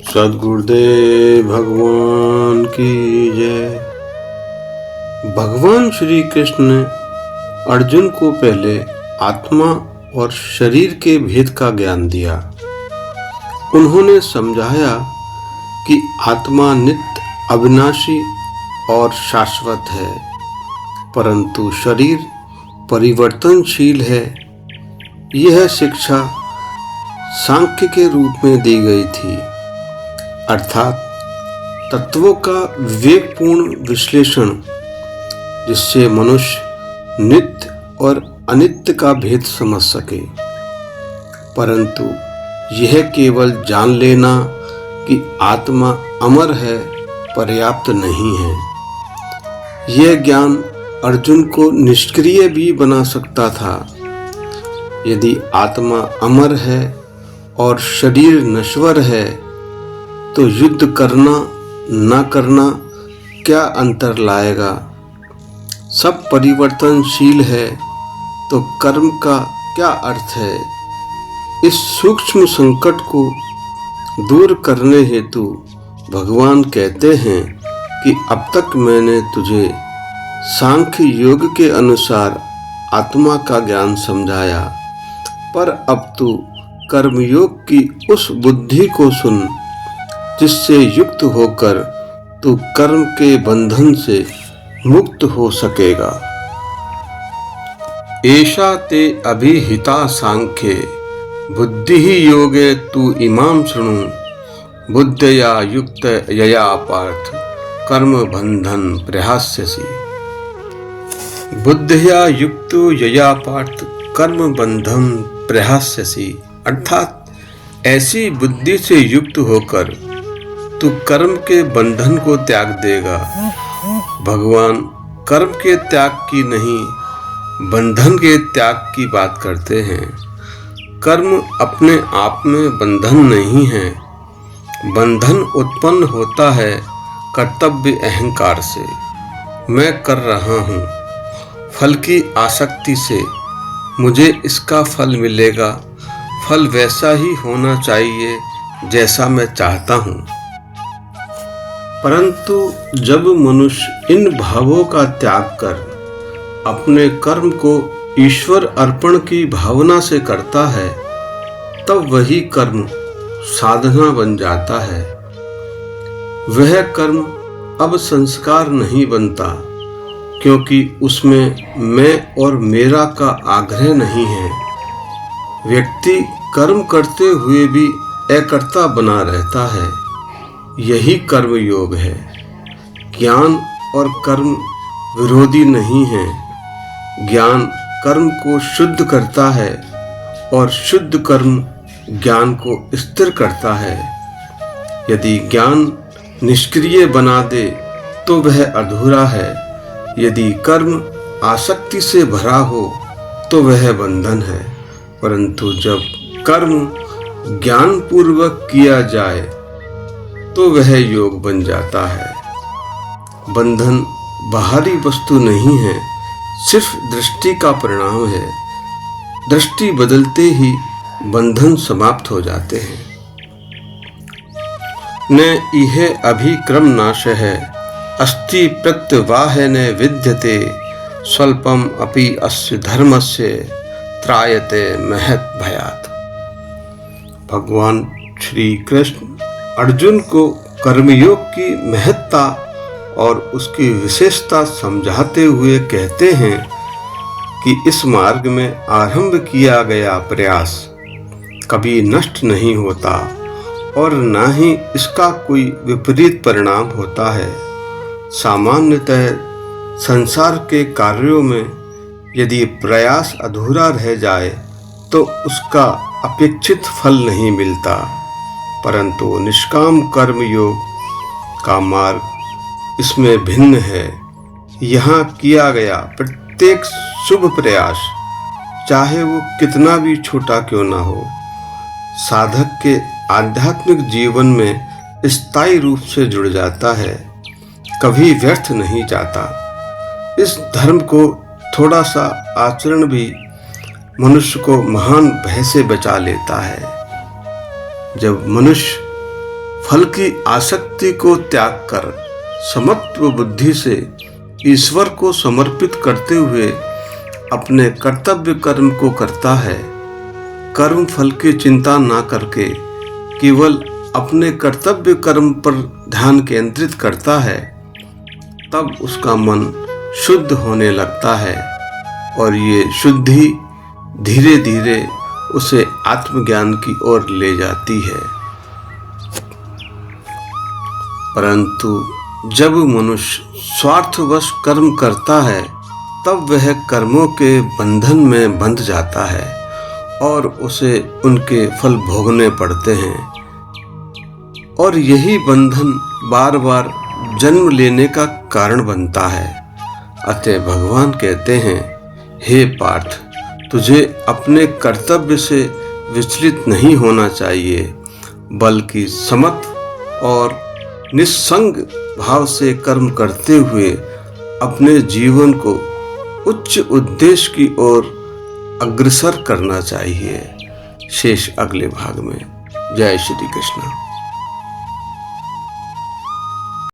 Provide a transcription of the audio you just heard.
सद्गुरुदेव भगवान की जय। भगवान श्री कृष्ण ने अर्जुन को पहले आत्मा और शरीर के भेद का ज्ञान दिया। उन्होंने समझाया कि आत्मा नित्य, अविनाशी और शाश्वत है, परंतु शरीर परिवर्तनशील है। यह शिक्षा सांख्य के रूप में दी गई थी, अर्थात तत्वों का विवेकपूर्ण विश्लेषण, जिससे मनुष्य नित्य और अनित्य का भेद समझ सके। परंतु यह केवल जान लेना कि आत्मा अमर है पर्याप्त नहीं है। यह ज्ञान अर्जुन को निष्क्रिय भी बना सकता था। यदि आत्मा अमर है और शरीर नश्वर है, तो युद्ध करना न करना क्या अंतर लाएगा? सब परिवर्तनशील है, तो कर्म का क्या अर्थ है? इस सूक्ष्म संकट को दूर करने हेतु भगवान कहते हैं कि अब तक मैंने तुझे सांख्य योग के अनुसार आत्मा का ज्ञान समझाया, पर अब तू कर्मयोग की उस बुद्धि को सुन जिससे युक्त होकर तू कर्म के बंधन से मुक्त हो सकेगा। एषा ते अभिहिता सांख्ये बुद्धि योगे तू इमाम शृणु बुद्धया युक्त यया पार्थ कर्म बंधन प्रहास्यसि। बुद्धया युक्त यया पार्थ कर्म बंधन प्रहास्यसि, अर्थात ऐसी बुद्धि से युक्त होकर तू कर्म के बंधन को त्याग देगा। भगवान कर्म के त्याग की नहीं, बंधन के त्याग की बात करते हैं। कर्म अपने आप में बंधन नहीं है। बंधन उत्पन्न होता है कर्तव्य अहंकार से। मैं कर रहा हूँ, फल की आसक्ति से। मुझे इसका फल मिलेगा, फल वैसा ही होना चाहिए जैसा मैं चाहता हूँ। परंतु जब मनुष्य इन भावों का त्याग कर अपने कर्म को ईश्वर अर्पण की भावना से करता है, तब वही कर्म साधना बन जाता है। वह कर्म अब संस्कार नहीं बनता, क्योंकि उसमें मैं और मेरा का आग्रह नहीं है। व्यक्ति कर्म करते हुए भी अकर्ता बना रहता है। यही कर्म योग है। ज्ञान और कर्म विरोधी नहीं है। ज्ञान कर्म को शुद्ध करता है और शुद्ध कर्म ज्ञान को स्थिर करता है। यदि ज्ञान निष्क्रिय बना दे तो वह अधूरा है। यदि कर्म आसक्ति से भरा हो तो वह बंधन है। परंतु जब कर्म ज्ञान पूर्वक किया जाए तो वह योग बन जाता है। बंधन बाहरी वस्तु नहीं है, सिर्फ दृष्टि का परिणाम है। दृष्टि बदलते ही बंधन समाप्त हो जाते हैं। न इहे अभिक्रम नाशः अस्ति प्रत्यवाहने विद्यते स्वल्पम अपि अस्य धर्मस्य त्रायते महत् भयात्। भगवान श्री कृष्ण अर्जुन को कर्मयोग की महत्ता और उसकी विशेषता समझाते हुए कहते हैं कि इस मार्ग में आरंभ किया गया प्रयास कभी नष्ट नहीं होता और न ही इसका कोई विपरीत परिणाम होता है। सामान्यतः संसार के कार्यों में यदि प्रयास अधूरा रह जाए तो उसका अपेक्षित फल नहीं मिलता, परंतु निष्काम कर्म योग का मार्ग इसमें भिन्न है। यहाँ किया गया प्रत्येक शुभ प्रयास, चाहे वो कितना भी छोटा क्यों ना हो, साधक के आध्यात्मिक जीवन में स्थायी रूप से जुड़ जाता है, कभी व्यर्थ नहीं जाता। इस धर्म को थोड़ा सा आचरण भी मनुष्य को महान भय से बचा लेता है। जब मनुष्य फल की आसक्ति को त्याग कर समत्व बुद्धि से ईश्वर को समर्पित करते हुए अपने कर्तव्य कर्म को करता है, कर्म फल की चिंता ना करके केवल अपने कर्तव्य कर्म पर ध्यान केंद्रित करता है, तब उसका मन शुद्ध होने लगता है और ये शुद्धि धीरे धीरे उसे आत्मज्ञान की ओर ले जाती है। परंतु जब मनुष्य स्वार्थवश कर्म करता है तब वह कर्मों के बंधन में बंध जाता है और उसे उनके फल भोगने पड़ते हैं, और यही बंधन बार बार जन्म लेने का कारण बनता है। अतः भगवान कहते हैं, हे पार्थ, तुझे अपने कर्तव्य से विचलित नहीं होना चाहिए, बल्कि समत और निस्संग भाव से कर्म करते हुए अपने जीवन को उच्च उद्देश्य की ओर अग्रसर करना चाहिए। शेष अगले भाग में। जय श्री कृष्ण।